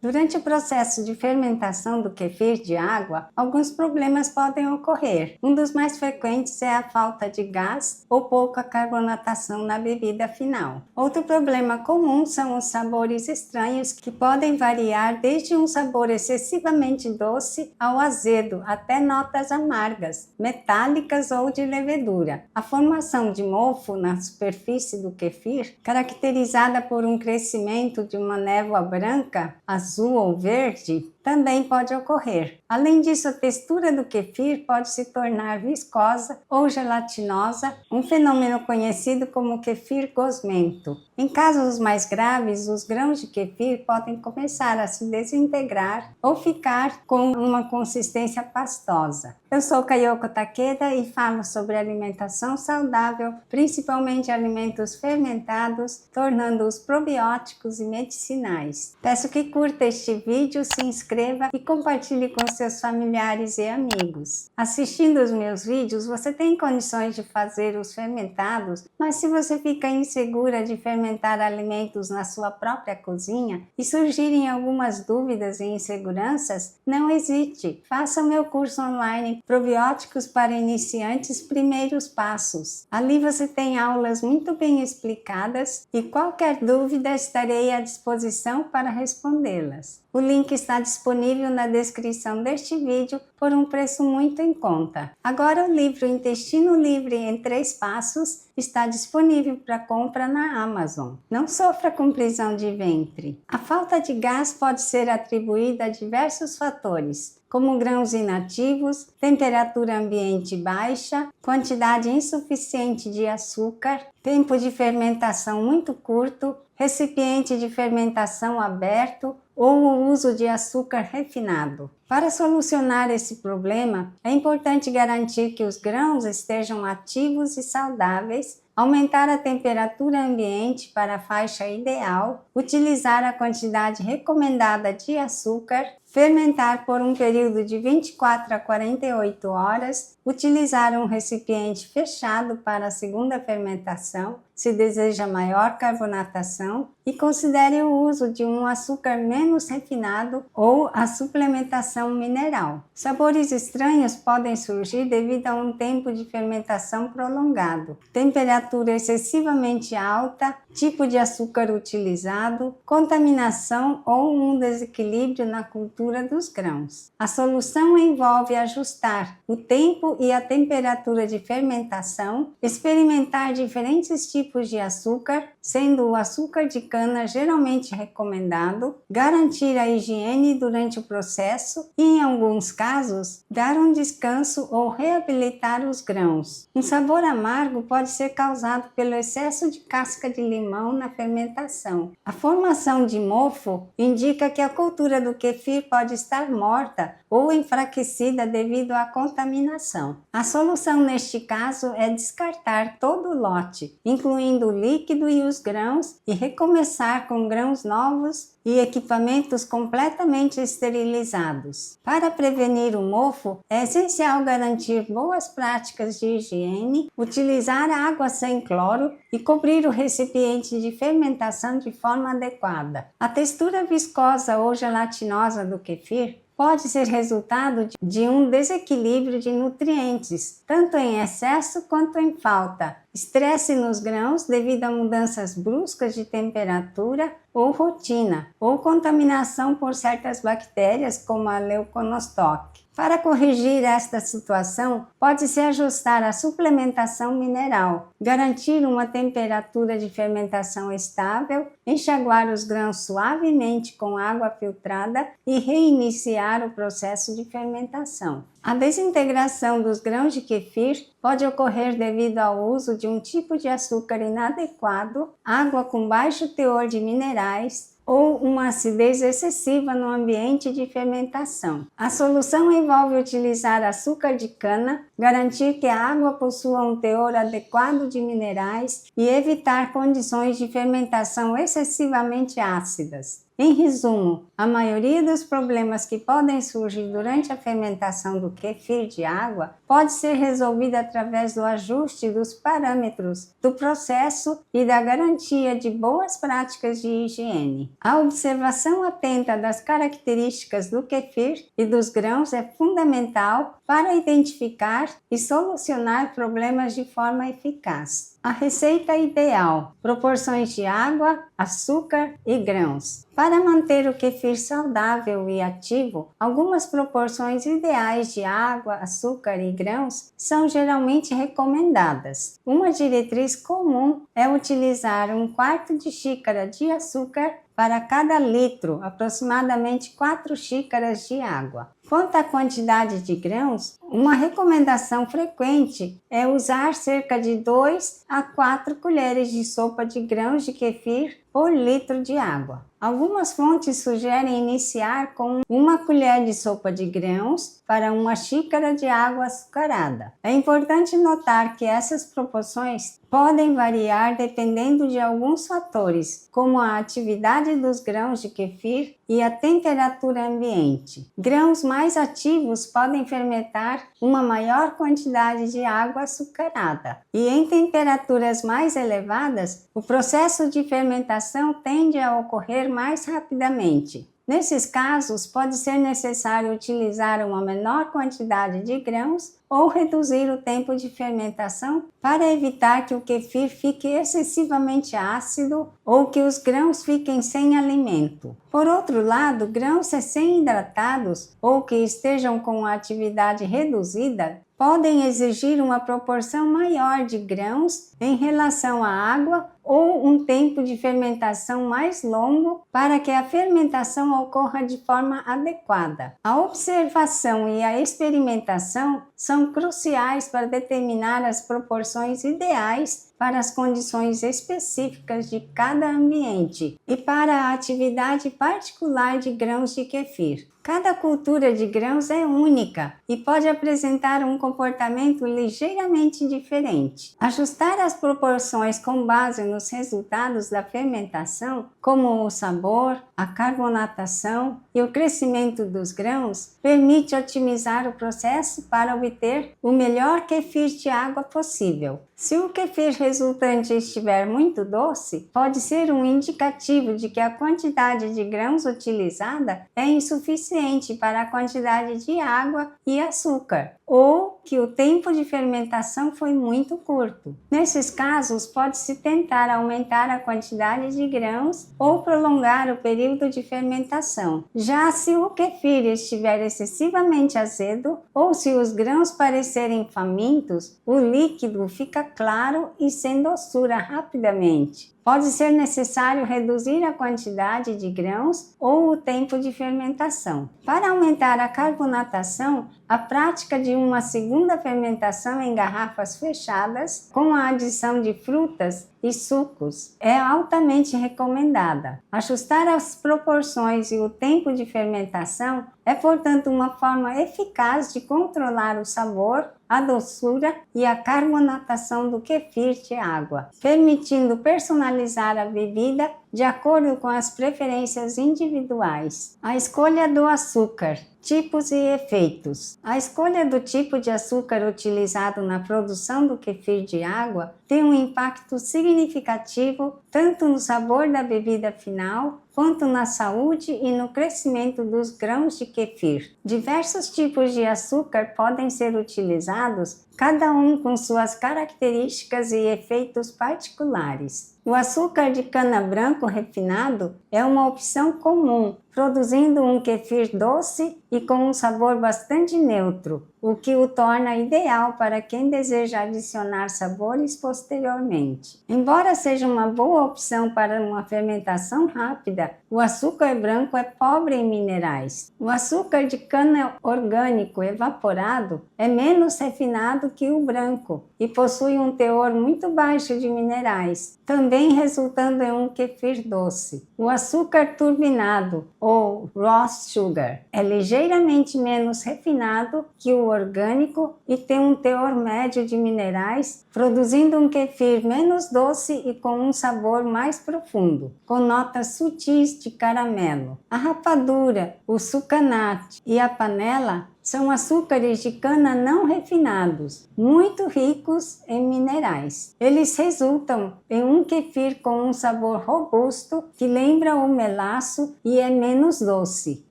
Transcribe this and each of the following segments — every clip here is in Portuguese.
Durante o processo de fermentação do kefir de água, alguns problemas podem ocorrer. Um dos mais frequentes é a falta de gás ou pouca carbonatação na bebida final. Outro problema comum são os sabores estranhos, que podem variar desde um sabor excessivamente doce ao azedo, até notas amargas, metálicas ou de levedura. A formação de mofo na superfície do kefir, caracterizada por um crescimento de uma névoa branca, azul ou verde, também pode ocorrer. Além disso, a textura do kefir pode se tornar viscosa ou gelatinosa, um fenômeno conhecido como kefir gosmento. Em casos mais graves, os grãos de kefir podem começar a se desintegrar ou ficar com uma consistência pastosa. Eu sou Kayoko Takeda e falo sobre alimentação saudável, principalmente alimentos fermentados, tornando-os probióticos e medicinais. Peço que curta este vídeo, se inscreva e compartilhe com seus familiares e amigos. Assistindo os meus vídeos, você tem condições de fazer os fermentados, mas se você fica insegura de fermentar alimentos na sua própria cozinha e surgirem algumas dúvidas e inseguranças, não hesite. Faça o meu curso online Probióticos para Iniciantes, Primeiros Passos. Ali você tem aulas muito bem explicadas e qualquer dúvida estarei à disposição para respondê-las. O link está disponível na descrição deste vídeo por um preço muito em conta. Agora o livro Intestino Livre em 3 Passos está disponível para compra na Amazon. Não sofra com prisão de ventre. A falta de gás pode ser atribuída a diversos fatores, como grãos inativos, temperatura ambiente baixa, quantidade insuficiente de açúcar, tempo de fermentação muito curto, recipiente de fermentação aberto ou o uso de açúcar refinado. Para solucionar esse problema, é importante garantir que os grãos estejam ativos e saudáveis, aumentar a temperatura ambiente para a faixa ideal, utilizar a quantidade recomendada de açúcar, fermentar por um período de 24 a 48 horas, utilizar um recipiente fechado para a segunda fermentação, se deseja maior carbonatação, e considere o uso de um açúcar menos refinado ou a suplementação mineral. Sabores estranhos podem surgir devido a um tempo de fermentação prolongado, temperatura excessivamente alta, tipo de açúcar utilizado, contaminação ou um desequilíbrio na cultura dos grãos. A solução envolve ajustar o tempo e a temperatura de fermentação, experimentar diferentes tipos de açúcar, sendo o açúcar de cana geralmente recomendado, garantir a higiene durante o processo e, em alguns casos, dar um descanso ou reabilitar os grãos. Um sabor amargo pode ser causado pelo excesso de casca de limão na fermentação. A formação de mofo indica que a cultura do kefir pode estar morta ou enfraquecida devido à contaminação. A solução neste caso é descartar todo o lote, incluindo o líquido e os grãos, e recomeçar com grãos novos e equipamentos completamente esterilizados. Para prevenir o mofo, é essencial garantir boas práticas de higiene, utilizar água sem cloro e cobrir o recipiente de fermentação de forma adequada. A textura viscosa ou gelatinosa do kefir pode ser resultado de um desequilíbrio de nutrientes, tanto em excesso quanto em falta, estresse nos grãos devido a mudanças bruscas de temperatura ou rotina, ou contaminação por certas bactérias como a Leuconostoc. Para corrigir esta situação, pode-se ajustar a suplementação mineral, garantir uma temperatura de fermentação estável, enxaguar os grãos suavemente com água filtrada e reiniciar o processo de fermentação. A desintegração dos grãos de kefir pode ocorrer devido ao uso de um tipo de açúcar inadequado, água com baixo teor de minerais, ou uma acidez excessiva no ambiente de fermentação. A solução envolve utilizar açúcar de cana, garantir que a água possua um teor adequado de minerais e evitar condições de fermentação excessivamente ácidas. Em resumo, a maioria dos problemas que podem surgir durante a fermentação do kefir de água pode ser resolvida através do ajuste dos parâmetros do processo e da garantia de boas práticas de higiene. A observação atenta das características do kefir e dos grãos é fundamental para identificar e solucionar problemas de forma eficaz. A receita ideal: proporções de água, açúcar e grãos. Para manter o kefir saudável e ativo, algumas proporções ideais de água, açúcar e grãos são geralmente recomendadas. Uma diretriz comum é utilizar 1/4 de xícara de açúcar para cada litro, aproximadamente 4 xícaras de água. Quanto à quantidade de grãos, uma recomendação frequente é usar cerca de 2 a 4 colheres de sopa de grãos de kefir por litro de água. Algumas fontes sugerem iniciar com 1 colher de sopa de grãos para 1 xícara de água açucarada. É importante notar que essas proporções podem variar dependendo de alguns fatores, como a atividade dos grãos de kefir e a temperatura ambiente. Grãos mais ativos podem fermentar uma maior quantidade de água açucarada, e em temperaturas mais elevadas, o processo de fermentação tende a ocorrer mais rapidamente. Nesses casos, pode ser necessário utilizar uma menor quantidade de grãos ou reduzir o tempo de fermentação para evitar que o kefir fique excessivamente ácido ou que os grãos fiquem sem alimento. Por outro lado, grãos recém-hidratados ou que estejam com a atividade reduzida podem exigir uma proporção maior de grãos em relação à água ou um tempo de fermentação mais longo para que a fermentação ocorra de forma adequada. A observação e a experimentação são cruciais para determinar as proporções ideais para as condições específicas de cada ambiente e para a atividade particular de grãos de kefir. Cada cultura de grãos é única e pode apresentar um comportamento ligeiramente diferente. Ajustar as proporções com base nos resultados da fermentação, como o sabor, a carbonatação e o crescimento dos grãos, permite otimizar o processo para obter o melhor kefir de água possível. Se o kefir resultante estiver muito doce, pode ser um indicativo de que a quantidade de grãos utilizada é insuficiente para a quantidade de água e açúcar, ou que o tempo de fermentação foi muito curto. Nesses casos, pode-se tentar aumentar a quantidade de grãos ou prolongar o período de fermentação. Já se o kefir estiver excessivamente azedo ou se os grãos parecerem famintos, o líquido fica claro e sem doçura rapidamente. Pode ser necessário reduzir a quantidade de grãos ou o tempo de fermentação. Para aumentar a carbonatação, a prática de uma segunda fermentação em garrafas fechadas, com a adição de frutas e sucos, é altamente recomendada. Ajustar as proporções e o tempo de fermentação é, portanto, uma forma eficaz de controlar o sabor, a doçura e a carbonatação do kefir de água, permitindo personalizar a bebida de acordo com as preferências individuais. A escolha do açúcar. Tipos e efeitos. A escolha do tipo de açúcar utilizado na produção do kefir de água tem um impacto significativo tanto no sabor da bebida final, quanto na saúde e no crescimento dos grãos de kefir. Diversos tipos de açúcar podem ser utilizados, cada um com suas características e efeitos particulares. O açúcar de cana branco refinado é uma opção comum, produzindo um kefir doce e com um sabor bastante neutro, o que o torna ideal para quem deseja adicionar sabores posteriormente. Embora seja uma boa opção para uma fermentação rápida, o açúcar branco é pobre em minerais. O açúcar de cana orgânico evaporado é menos refinado que o branco e possui um teor muito baixo de minerais, também resultando em um kefir doce. O açúcar açúcar turbinado, ou raw sugar, é ligeiramente menos refinado que o orgânico e tem um teor médio de minerais, produzindo um kefir menos doce e com um sabor mais profundo, com notas sutis de caramelo. A rapadura, o sucanate e a panela são açúcares de cana não refinados, muito ricos em minerais. Eles resultam em um kefir com um sabor robusto que lembra o melaço e é menos doce.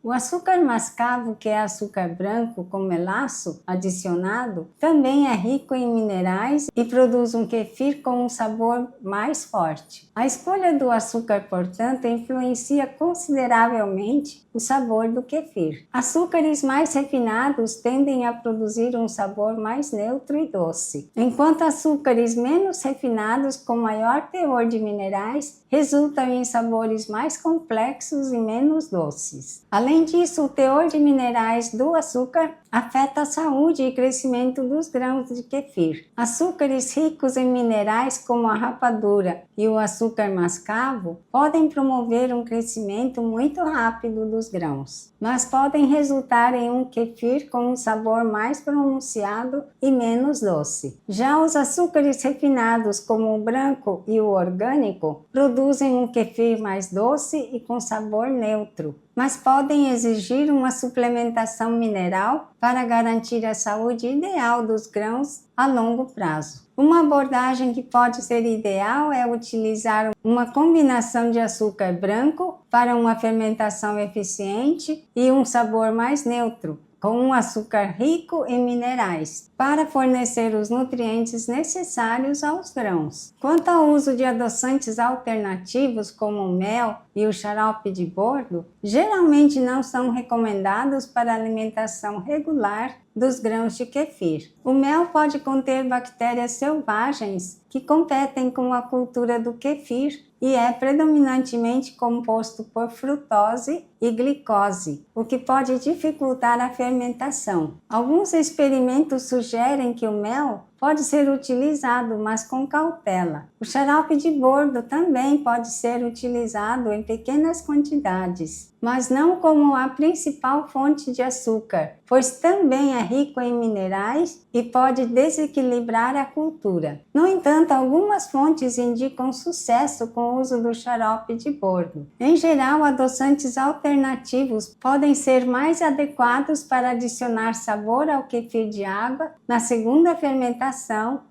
O açúcar mascavo, que é açúcar branco com melaço adicionado, também é rico em minerais e produz um kefir com um sabor mais forte. A escolha do açúcar, portanto, influencia consideravelmente o sabor do kefir. Açúcares mais refinados tendem a produzir um sabor mais neutro e doce, enquanto açúcares menos refinados com maior teor de minerais resultam em sabores mais complexos e menos doces. Além disso, o teor de minerais do açúcar afeta a saúde e crescimento dos grãos de kefir. Açúcares ricos em minerais como a rapadura e o açúcar mascavo podem promover um crescimento muito rápido dos grãos, mas podem resultar em um kefir com um sabor mais pronunciado e menos doce. Já os açúcares refinados como o branco e o orgânico produzem um kefir mais doce e com sabor neutro, mas podem exigir uma suplementação mineral para garantir a saúde ideal dos grãos a longo prazo. Uma abordagem que pode ser ideal é utilizar uma combinação de açúcar branco para uma fermentação eficiente e um sabor mais neutro, com um açúcar rico em minerais, para fornecer os nutrientes necessários aos grãos. Quanto ao uso de adoçantes alternativos como o mel e o xarope de bordo, geralmente não são recomendados para a alimentação regular dos grãos de kefir. O mel pode conter bactérias selvagens que competem com a cultura do kefir e é predominantemente composto por frutose e glicose, o que pode dificultar a fermentação. Alguns experimentos sugerem que o mel pode ser utilizado, mas com cautela. O xarope de bordo também pode ser utilizado em pequenas quantidades, mas não como a principal fonte de açúcar, pois também é rico em minerais e pode desequilibrar a cultura. No entanto, algumas fontes indicam sucesso com o uso do xarope de bordo. Em geral, adoçantes alternativos podem ser mais adequados para adicionar sabor ao kefir de água na segunda fermentação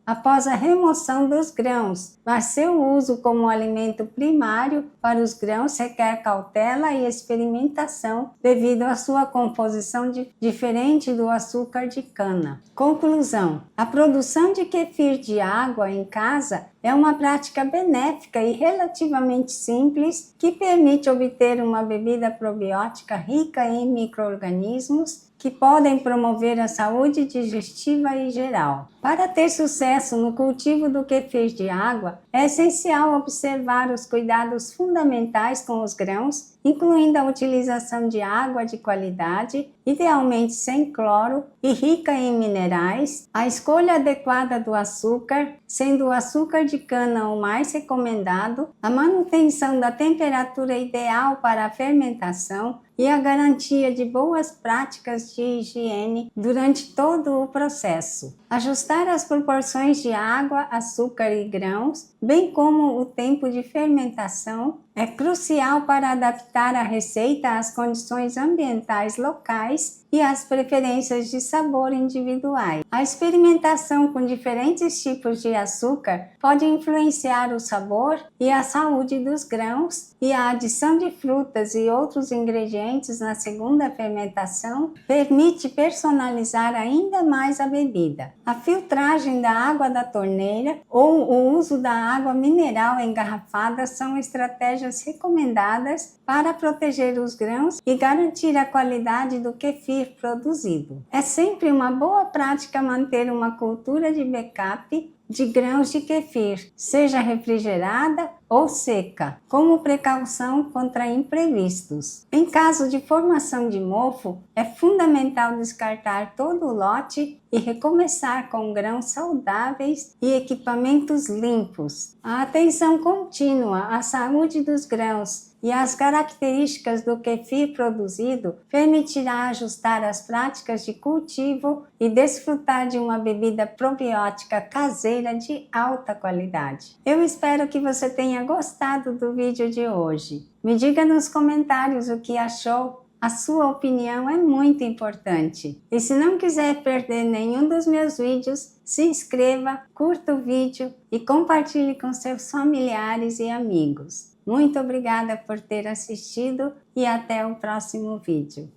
após a remoção dos grãos, mas seu uso como alimento primário para os grãos requer cautela e experimentação devido à sua composição diferente do açúcar de cana. Conclusão: a produção de kefir de água em casa é uma prática benéfica e relativamente simples que permite obter uma bebida probiótica rica em micro-organismos que podem promover a saúde digestiva e geral. Para ter sucesso no cultivo do kefir de água, é essencial observar os cuidados fundamentais com os grãos, incluindo a utilização de água de qualidade, idealmente sem cloro e rica em minerais, a escolha adequada do açúcar, sendo o açúcar de cana o mais recomendado, a manutenção da temperatura ideal para a fermentação e a garantia de boas práticas de higiene durante todo o processo. Ajustar as proporções de água, açúcar e grãos, bem como o tempo de fermentação, é crucial para adaptar a receita às condições ambientais locais e às preferências de sabor individuais. A experimentação com diferentes tipos de açúcar pode influenciar o sabor e a saúde dos grãos, e a adição de frutas e outros ingredientes na segunda fermentação permite personalizar ainda mais a bebida. A filtragem da água da torneira ou o uso da água mineral engarrafada são estratégias recomendadas para proteger os grãos e garantir a qualidade do kefir produzido. É sempre uma boa prática manter uma cultura de backup de grãos de kefir, seja refrigerada ou seca, como precaução contra imprevistos. Em caso de formação de mofo, é fundamental descartar todo o lote e recomeçar com grãos saudáveis e equipamentos limpos. A atenção contínua à saúde dos grãos e às características do kefir produzido permitirá ajustar as práticas de cultivo e desfrutar de uma bebida probiótica caseira de alta qualidade. Eu espero que você tenha gostado do vídeo de hoje. Me diga nos comentários o que achou. A sua opinião é muito importante. E se não quiser perder nenhum dos meus vídeos, se inscreva, curta o vídeo e compartilhe com seus familiares e amigos. Muito obrigada por ter assistido e até o próximo vídeo.